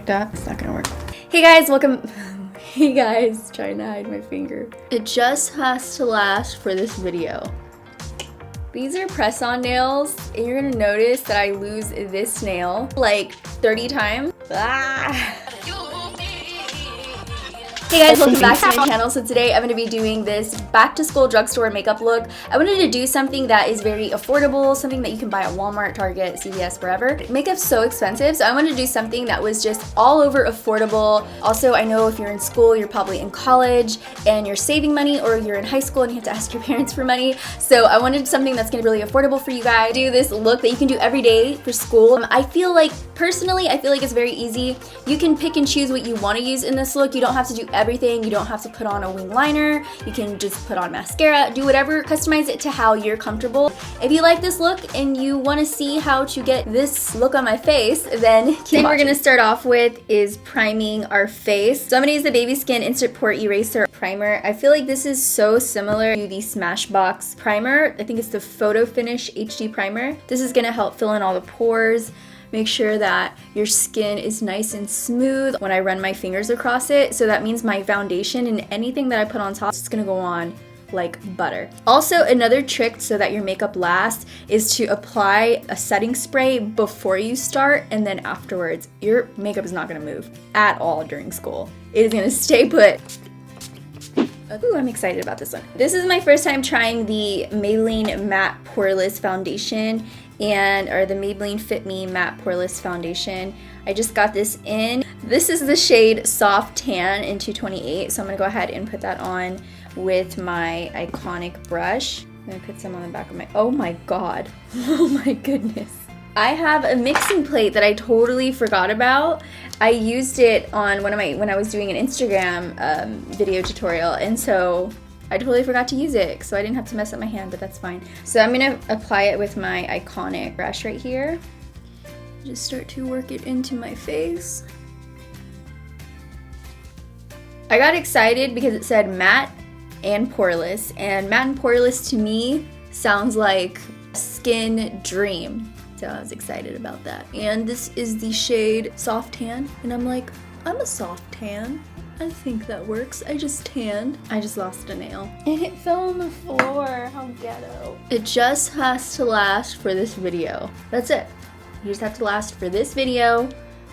like that. It's not gonna work. Hey guys, welcome. Hey guys, trying to hide my finger. It just has to last for this video. These are press-on nails, and you're gonna notice that I lose this nail like 30 times. Ah. Hey guys, welcome back to my channel. So today I'm going to be doing this back to school drugstore makeup look. I wanted to do something that is very affordable, something that you can buy at Walmart, Target, CVS, wherever. Makeup's so expensive, so I wanted to do something that was just all over affordable. Also, I know if you're in school, you're probably in college and you're saving money, or you're in high school and you have to ask your parents for money. So I wanted something that's going to be really affordable for you guys. Do this look that you can do every day for school. I feel like, personally, it's very easy. You can pick and choose what you want to use in this look. You don't have to do everything. You don't have to put on a wing liner. You can just put on mascara, do whatever, customize it to how you're comfortable. If you like this look and you want to see how to get this look on my face, then keep watching. We're gonna start off with is priming our face. So I'm gonna use the Baby Skin Instant Pore Eraser Primer. I feel like this is so similar to the Smashbox primer. I think it's the Photo Finish HD Primer. This is gonna help fill in all the pores. Make sure that your skin is nice and smooth when I run my fingers across it. So that means my foundation and anything that I put on top is gonna go on like butter. Also, another trick so that your makeup lasts is to apply a setting spray before you start, and then afterwards. Your makeup is not gonna move at all during school. It is gonna stay put. Ooh, I'm excited about this one. This is my first time trying the Maybelline Matte Poreless Foundation or the Maybelline Fit Me Matte Poreless Foundation. I just got this in. This is the shade Soft Tan in 228, so I'm gonna go ahead and put that on with my iconic brush. I'm gonna put some on the back of my, oh my god, oh my goodness. I have a mixing plate that I totally forgot about. I used it on when I was doing an Instagram video tutorial, and so I totally forgot to use it, so I didn't have to mess up my hand, but that's fine. So I'm gonna apply it with my iconic brush right here. Just start to work it into my face. I got excited because it said matte and poreless, and matte and poreless to me sounds like skin dream. So I was excited about that. And this is the shade Soft Tan, and I'm like, I'm a soft tan. I think that works. I just tanned. I just lost a nail. And it fell on the floor. How ghetto. It just has to last for this video. That's it. You just have to last for this video,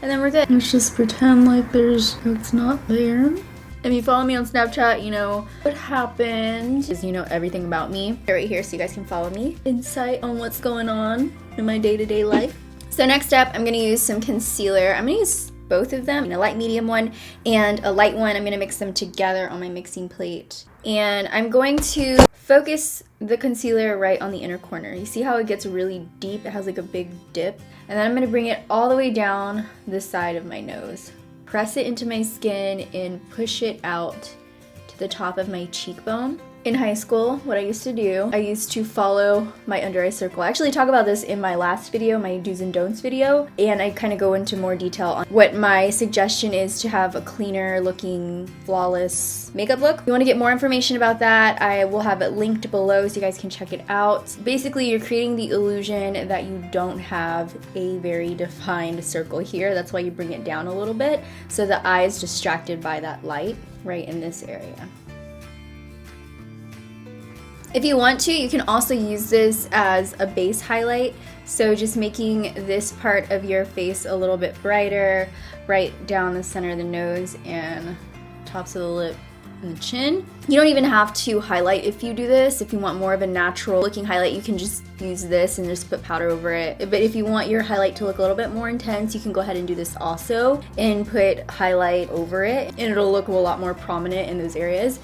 and then we're good. Let's just pretend like it's not there. If you follow me on Snapchat, you know what happened. Because you know everything about me. Right here so you guys can follow me. Insight on what's going on in my day-to-day life. So next up, I'm gonna use some concealer. I'm gonna use both of them, a light medium one and a light one. I'm gonna mix them together on my mixing plate. And I'm going to focus the concealer right on the inner corner. You see how it gets really deep? It has like a big dip. And then I'm gonna bring it all the way down the side of my nose. Press it into my skin and push it out to the top of my cheekbone. In high school, what I used to do, I used to follow my under eye circle. I actually talk about this in my last video, my do's and don'ts video, and I kind of go into more detail on what my suggestion is to have a cleaner looking, flawless makeup look. If you want to get more information about that, I will have it linked below so you guys can check it out. Basically, you're creating the illusion that you don't have a very defined circle here. That's why you bring it down a little bit, so the eye is distracted by that light right in this area. If you want to, you can also use this as a base highlight. So just making this part of your face a little bit brighter, right down the center of the nose and tops of the lip and the chin. You don't even have to highlight if you do this. If you want more of a natural looking highlight, you can just use this and just put powder over it. But if you want your highlight to look a little bit more intense, you can go ahead and do this also and put highlight over it, and it'll look a lot more prominent in those areas.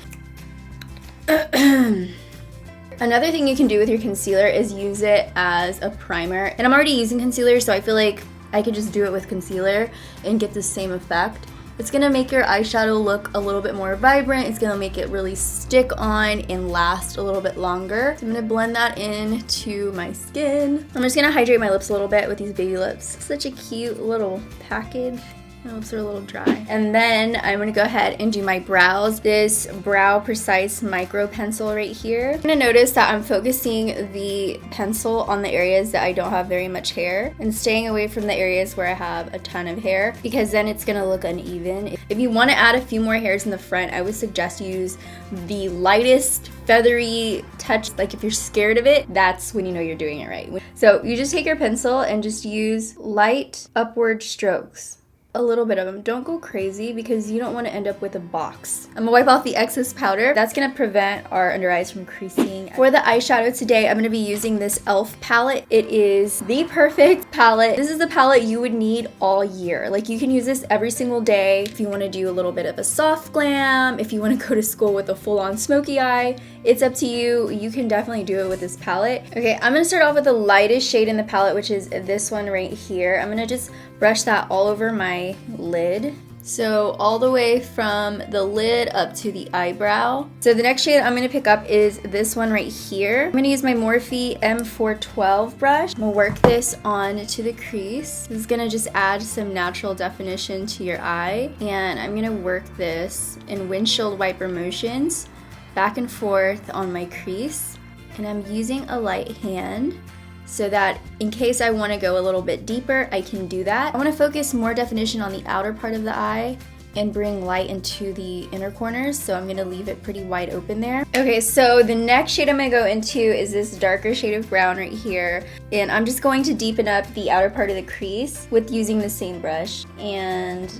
Another thing you can do with your concealer is use it as a primer. And I'm already using concealer, so I feel like I could just do it with concealer and get the same effect. It's gonna make your eyeshadow look a little bit more vibrant. It's gonna make it really stick on and last a little bit longer. So I'm gonna blend that into my skin. I'm just gonna hydrate my lips a little bit with these baby lips. Such a cute little package. My lips are a little dry. And then I'm gonna go ahead and do my brows. This Brow Precise Micro Pencil right here. I'm gonna notice that I'm focusing the pencil on the areas that I don't have very much hair and staying away from the areas where I have a ton of hair, because then it's gonna look uneven. If you wanna add a few more hairs in the front, I would suggest you use the lightest feathery touch. Like if you're scared of it, that's when you know you're doing it right. So you just take your pencil and just use light upward strokes. A little bit of them. Don't go crazy because you don't want to end up with a box. I'm gonna wipe off the excess powder. That's gonna prevent our under eyes from creasing. For the eyeshadow today, I'm gonna be using this e.l.f. palette. It is the perfect palette. This is the palette you would need all year. Like you can use this every single day if you want to do a little bit of a soft glam, if you want to go to school with a full-on smoky eye. It's up to you. You can definitely do it with this palette. Okay, I'm gonna start off with the lightest shade in the palette, which is this one right here. I'm gonna just brush that all over my lid. So all the way from the lid up to the eyebrow. So the next shade I'm gonna pick up is this one right here. I'm gonna use my Morphe M412 brush. I'm gonna work this on to the crease. This is gonna just add some natural definition to your eye. And I'm gonna work this in windshield wiper motions back and forth on my crease. And I'm using a light hand so that in case I want to go a little bit deeper, I can do that. I want to focus more definition on the outer part of the eye and bring light into the inner corners, so I'm going to leave it pretty wide open there. Okay, so the next shade I'm going to go into is this darker shade of brown right here, and I'm just going to deepen up the outer part of the crease with using the same brush. And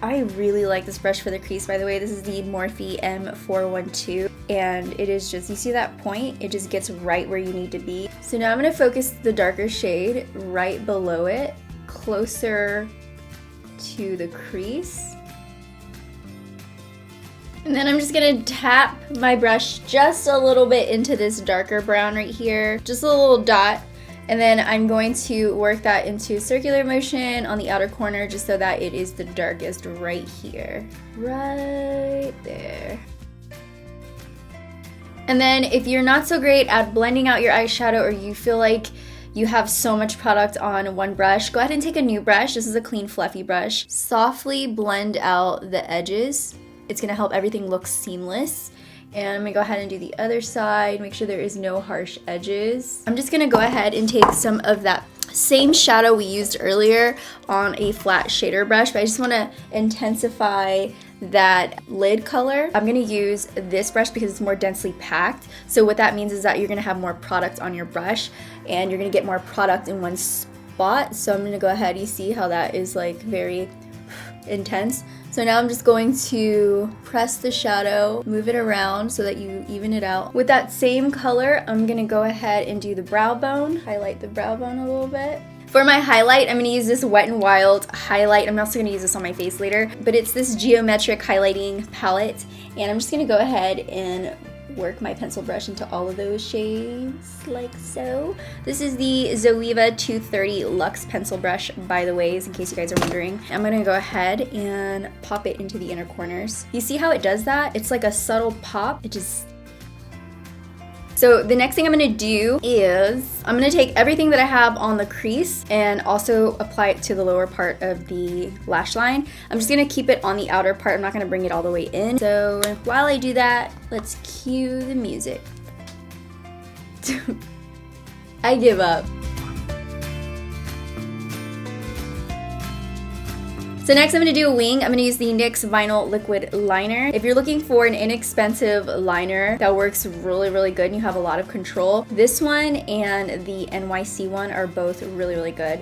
I really like this brush for the crease, by the way. This is the Morphe M412, and it is just, you see that point? It just gets right where you need to be. So now I'm gonna focus the darker shade right below it, closer to the crease. And then I'm just gonna tap my brush just a little bit into this darker brown right here, just a little dot. And then I'm going to work that into circular motion on the outer corner just so that it is the darkest right here. Right there. And then if you're not so great at blending out your eyeshadow, or you feel like you have so much product on one brush, go ahead and take a new brush. This is a clean, fluffy brush. Softly blend out the edges. It's gonna help everything look seamless. And I'm gonna go ahead and do the other side, make sure there is no harsh edges. I'm just gonna go ahead and take some of that same shadow we used earlier on a flat shader brush, but I just wanna intensify that lid color. I'm gonna use this brush because it's more densely packed. So what that means is that you're gonna have more product on your brush and you're gonna get more product in one spot. So I'm gonna go ahead, you see how that is like very intense. So now I'm just going to press the shadow, move it around so that you even it out. With that same color, I'm gonna go ahead and do the brow bone, highlight the brow bone a little bit. For my highlight, I'm gonna use this Wet n Wild highlight. I'm also gonna use this on my face later, but it's this geometric highlighting palette. And I'm just gonna go ahead and work my pencil brush into all of those shades like so. This is the Zoeva 230 Luxe pencil brush, by the way, in case you guys are wondering. I'm gonna go ahead and pop it into the inner corners. You see how it does that? It's like a subtle pop. It just... So the next thing I'm gonna do is I'm gonna take everything that I have on the crease and also apply it to the lower part of the lash line. I'm just gonna keep it on the outer part. I'm not gonna bring it all the way in. So while I do that, let's cue the music. I give up. So next I'm going to do a wing. I'm going to use the NYX Vinyl Liquid Liner. If you're looking for an inexpensive liner that works really, really good and you have a lot of control, this one and the NYC one are both really, really good.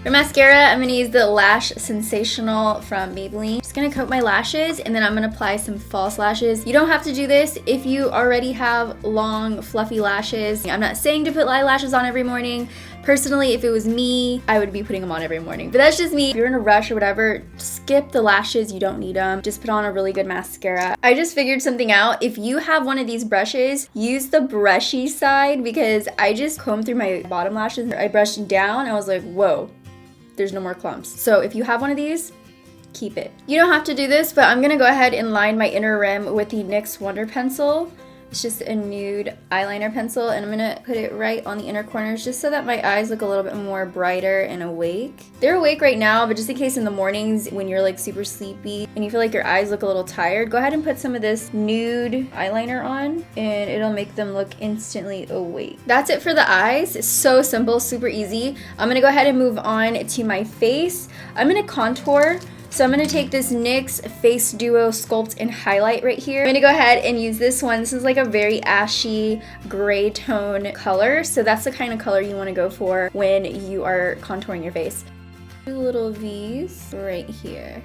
For mascara, I'm going to use the Lash Sensational from Maybelline. Just going to coat my lashes and then I'm going to apply some false lashes. You don't have to do this if you already have long, fluffy lashes. I'm not saying to put eyelashes on every morning. Personally, if it was me, I would be putting them on every morning. But that's just me. If you're in a rush or whatever, skip the lashes. You don't need them. Just put on a really good mascara. I just figured something out. If you have one of these brushes, use the brushy side because I just combed through my bottom lashes. I brushed down. I was like, whoa. There's no more clumps. So if you have one of these, keep it. You don't have to do this, but I'm gonna go ahead and line my inner rim with the NYX Wonder Pencil. It's just a nude eyeliner pencil, and I'm gonna put it right on the inner corners just so that my eyes look a little bit more brighter and awake. They're awake right now, but just in case in the mornings when you're like super sleepy and you feel like your eyes look a little tired, go ahead and put some of this nude eyeliner on and it'll make them look instantly awake. That's it for the eyes. It's so simple, super easy. I'm gonna go ahead and move on to my face. I'm gonna contour. So I'm going to take this NYX Face Duo Sculpt and Highlight right here. I'm going to go ahead and use this one. This is like a very ashy gray tone color. So that's the kind of color you want to go for when you are contouring your face. Two little V's right here.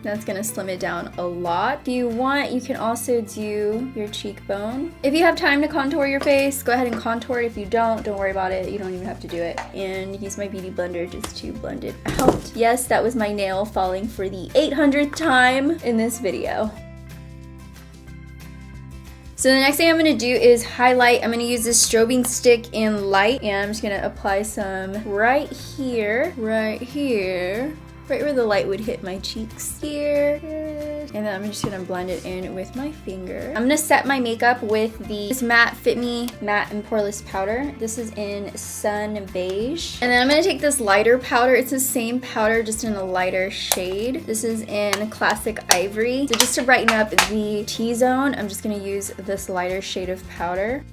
That's gonna slim it down a lot. If you want, you can also do your cheekbone. If you have time to contour your face, go ahead and contour it. If you don't worry about it. You don't even have to do it. And use my beauty blender just to blend it out. Yes, that was my nail falling for the 800th time in this video. So the next thing I'm gonna do is highlight. I'm gonna use this strobing stick in light, and I'm just gonna apply some right here, right where the light would hit my cheeks here. And then I'm just gonna blend it in with my finger. I'm gonna set my makeup with this matte Fit Me Matte and Poreless powder. This is in Sun Beige. And then I'm gonna take this lighter powder. It's the same powder, just in a lighter shade. This is in Classic Ivory. So just to brighten up the T-zone, I'm just gonna use this lighter shade of powder.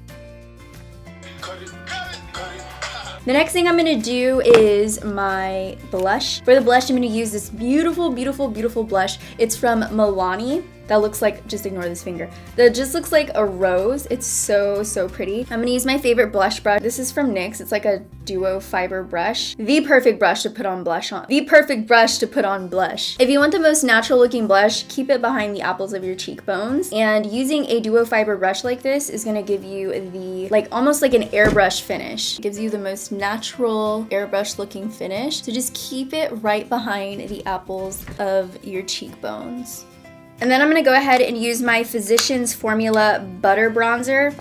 The next thing I'm gonna do is my blush. For the blush, I'm gonna use this beautiful, beautiful, beautiful blush. It's from Milani. That looks like, just ignore this finger. That just looks like a rose. It's so, so pretty. I'm gonna use my favorite blush brush. This is from NYX. It's like a duo fiber brush. The perfect brush to put on blush on. The perfect brush to put on blush. If you want the most natural looking blush, keep it behind the apples of your cheekbones. And using a duo fiber brush like this is gonna give you the, like, almost like an airbrush finish. It gives you the most natural airbrush looking finish. So just keep it right behind the apples of your cheekbones. And then I'm gonna go ahead and use my Physicians Formula Butter Bronzer.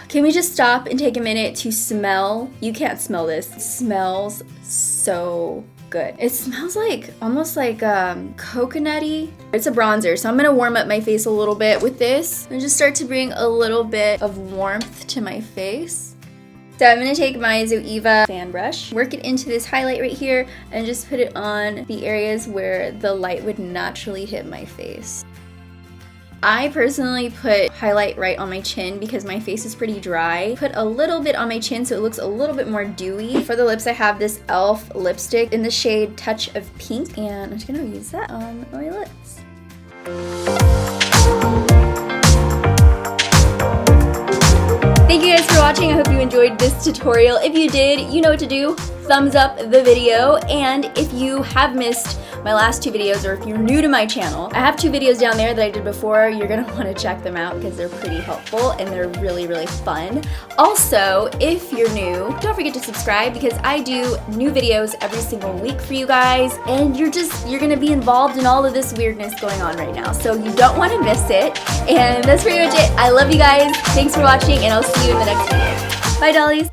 Can we just stop and take a minute to smell? You can't smell this. It smells so good. It smells like, almost like coconutty. It's a bronzer, so I'm gonna warm up my face a little bit with this and just start to bring a little bit of warmth to my face. So I'm gonna take my Zoeva fan brush, work it into this highlight right here, and just put it on the areas where the light would naturally hit my face. I personally put highlight right on my chin because my face is pretty dry. Put a little bit on my chin so it looks a little bit more dewy. For the lips, I have this e.l.f. lipstick in the shade Touch of Pink, and I'm just gonna use that on my lips. Thank you guys for watching. I hope you enjoyed this tutorial. If you did, you know what to do. Thumbs up the video, and if you have missed my last two videos, or if you're new to my channel, I have two videos down there that I did before. You're gonna wanna check them out because they're pretty helpful and they're really, really fun. Also, if you're new, don't forget to subscribe because I do new videos every single week for you guys, and you're gonna be involved in all of this weirdness going on right now. So you don't wanna miss it. And that's pretty much it. I love you guys. Thanks for watching, and I'll see you in the next video. Bye, dollies.